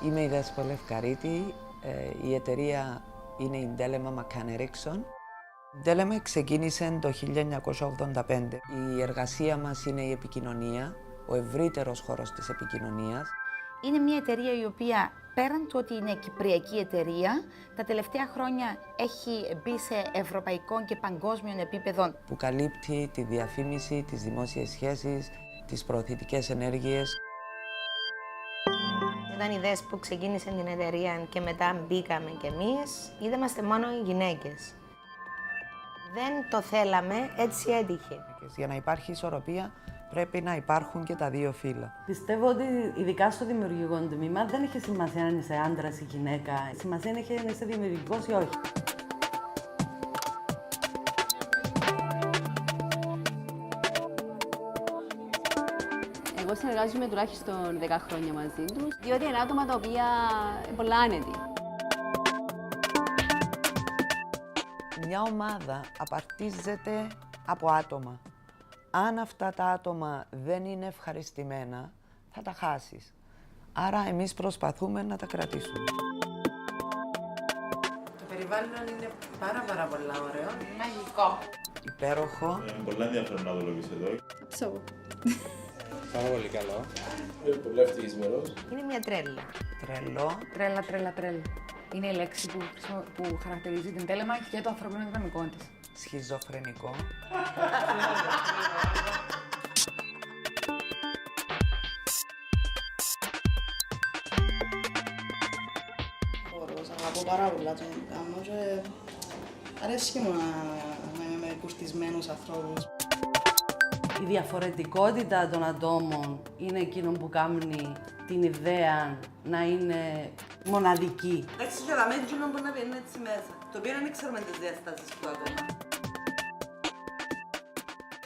Είμαι η Δέσπο Λευκαρίτη, η εταιρεία είναι η Delema McCann Erickson. Η Delema ξεκίνησε το 1985. Η εργασία μας είναι η επικοινωνία, ο ευρύτερος χώρος της επικοινωνίας. Είναι μια εταιρεία η οποία πέραν του ότι είναι κυπριακή εταιρεία, τα τελευταία χρόνια έχει μπει σε ευρωπαϊκό και παγκόσμιο επίπεδο. Που καλύπτει τη διαφήμιση, τις δημόσιες σχέσεις, τις προωθητικές ενέργειες. Ήταν η ιδέα που ξεκίνησε την εταιρεία και μετά μπήκαμε κι εμείς. Είμαστε μόνο οι γυναίκες. Δεν το θέλαμε, έτσι έτυχε. Για να υπάρχει ισορροπία πρέπει να υπάρχουν και τα δύο φύλλα. Πιστεύω ότι ειδικά στο δημιουργικό τμήμα δεν έχει σημασία αν είσαι άντρας ή γυναίκα. Σημασία έχει αν είσαι δημιουργικός ή όχι. Εγώ συνεργάζομαι τουλάχιστον 10 χρόνια μαζί τους, διότι είναι άτομα τα οποία είναι πολλά άνετοι. Μια ομάδα απαρτίζεται από άτομα. Αν αυτά τα άτομα δεν είναι ευχαριστημένα, θα τα χάσεις. Άρα εμείς προσπαθούμε να τα κρατήσουμε. Το περιβάλλον είναι πάρα πολλά ωραίο. Μαγικό. Υπέροχο. Πολλά ενδιαφέρον να δουλεύεις εδώ. Ψω. Πάρα πολύ καλό. Πολύ ευτυχισμένος. Είναι μια τρέλα. Τρελό. Τρέλα. Είναι η λέξη που χαρακτηρίζει την Τέλεμα και το ανθρώπινο δυναμικό της. Σχιζοφρενικό. Χώρος, αγαπώ πάρα πολλά το να κάνω και αρέσει μου να είμαι με κουρτισμένους ανθρώπους. Η διαφορετικότητα των ατόμων είναι εκείνο που κάνει την ιδέα να είναι μοναδική. Εντάξει, και τα μέτζιμα μπορεί να βγαίνει έτσι μέσα, το οποίο δεν ξέρουμε τις διαστάσεις του ακόμα.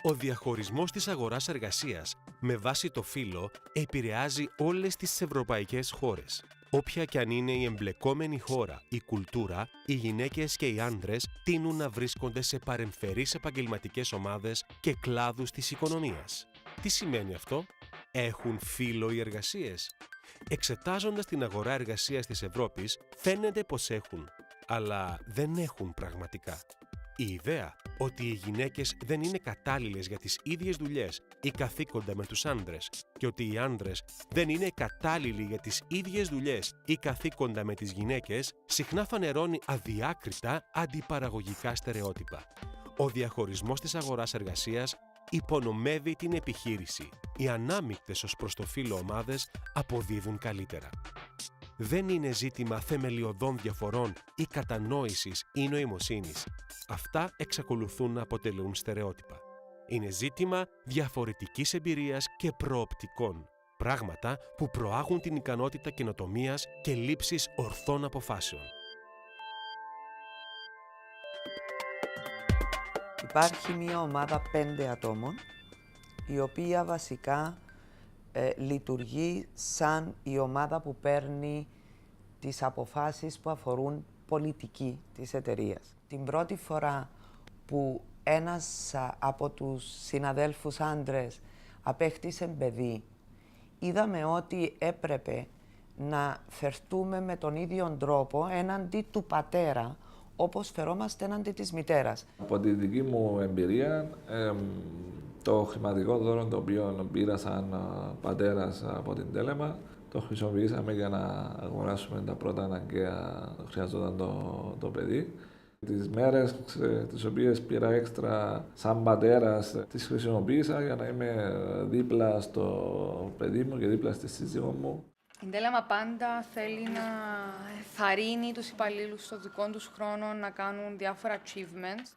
Ο διαχωρισμός της αγοράς εργασίας με βάση το φύλο επηρεάζει όλες τις ευρωπαϊκές χώρες. Όποια κι αν είναι η εμπλεκόμενη χώρα, η κουλτούρα, οι γυναίκες και οι άντρες τείνουν να βρίσκονται σε παρεμφερείς επαγγελματικές ομάδες και κλάδους της οικονομίας. Τι σημαίνει αυτό? Έχουν φύλο οι εργασίες? Εξετάζοντας την αγορά εργασίας της Ευρώπης, φαίνεται πως έχουν, αλλά δεν έχουν πραγματικά. Η ιδέα ότι οι γυναίκες δεν είναι κατάλληλες για τις ίδιες δουλειές ή καθήκοντα με τους άντρες και ότι οι άντρες δεν είναι κατάλληλοι για τις ίδιες δουλειές ή καθήκοντα με τις γυναίκες συχνά φανερώνει αδιάκριτα αντιπαραγωγικά στερεότυπα. Ο διαχωρισμός της αγοράς εργασίας υπονομεύει την επιχείρηση. Οι ανάμεικτες ως προς το φύλο ομάδες αποδίδουν καλύτερα. Δεν είναι ζήτημα θεμελιωδών διαφορών ή κατανόησης ή νοημοσύνης. Αυτά εξακολουθούν να αποτελούν στερεότυπα. Είναι ζήτημα διαφορετικής εμπειρίας και προοπτικών. Πράγματα που προάγουν την ικανότητα καινοτομίας και λήψης ορθών αποφάσεων. Υπάρχει μια ομάδα 5 ατόμων, η οποία βασικά λειτουργεί σαν η ομάδα που παίρνει τις αποφάσεις που αφορούν πολιτική της εταιρείας. Την πρώτη φορά που ένας από τους συναδέλφους άντρες απέκτησε παιδί, είδαμε ότι έπρεπε να φερθούμε με τον ίδιο τρόπο έναντι του πατέρα, όπως φερόμαστε έναντι της μητέρας. Από τη δική μου εμπειρία, το χρηματικό δώρο το οποίο πήρα σαν πατέρας από την Τέλεμα, το χρησιμοποιήσαμε για να αγοράσουμε τα πρώτα αναγκαία που χρειαζόταν το παιδί. Τις μέρες τις οποίες πήρα έξτρα σαν πατέρας, τις χρησιμοποίησα για να είμαι δίπλα στο παιδί μου και δίπλα στη σύζυγό μου. Η Τέλεμα πάντα θέλει να θαρρύνει τους υπαλλήλους στο δικό τους χρόνο να κάνουν διάφορα achievements.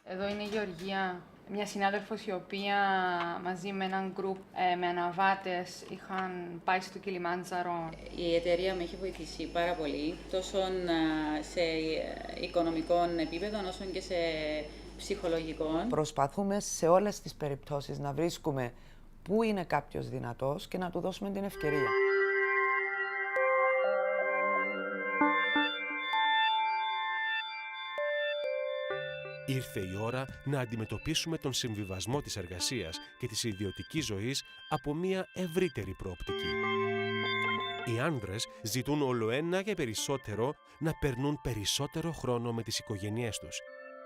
Εδώ είναι η Γεωργία, μια συνάδελφος η οποία μαζί με έναν γκρουπ με αναβάτες είχαν πάει στο Κιλιμάντζαρο. Η εταιρεία με έχει βοηθήσει πάρα πολύ, τόσο σε οικονομικό επίπεδο όσο και σε ψυχολογικό. Προσπαθούμε σε όλες τις περιπτώσεις να βρίσκουμε πού είναι κάποιος δυνατός και να του δώσουμε την ευκαιρία. Ήρθε η ώρα να αντιμετωπίσουμε τον συμβιβασμό της εργασίας και της ιδιωτικής ζωής από μια ευρύτερη προοπτική. Οι άνδρες ζητούν ολοένα και περισσότερο να περνούν περισσότερο χρόνο με τις οικογένειές τους.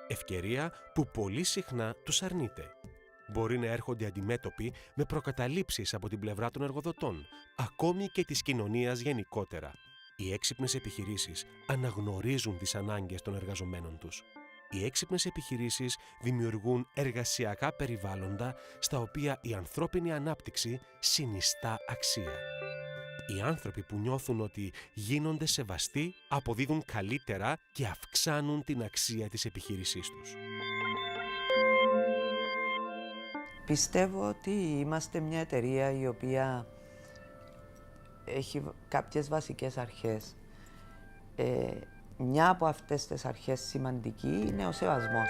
Ευκαιρία που πολύ συχνά τους αρνείται. Μπορεί να έρχονται αντιμέτωποι με προκαταλήψεις από την πλευρά των εργοδοτών, ακόμη και της κοινωνίας γενικότερα. Οι έξυπνες επιχειρήσεις αναγνωρίζουν τις ανάγκες των εργαζομένων τους. Οι έξυπνες επιχειρήσεις δημιουργούν εργασιακά περιβάλλοντα στα οποία η ανθρώπινη ανάπτυξη συνιστά αξία. Οι άνθρωποι που νιώθουν ότι γίνονται σεβαστοί αποδίδουν καλύτερα και αυξάνουν την αξία της επιχείρησής τους. Πιστεύω ότι είμαστε μια εταιρεία η οποία έχει κάποιες βασικές αρχές. Μια από αυτές τις αρχές σημαντική είναι ο σεβασμός.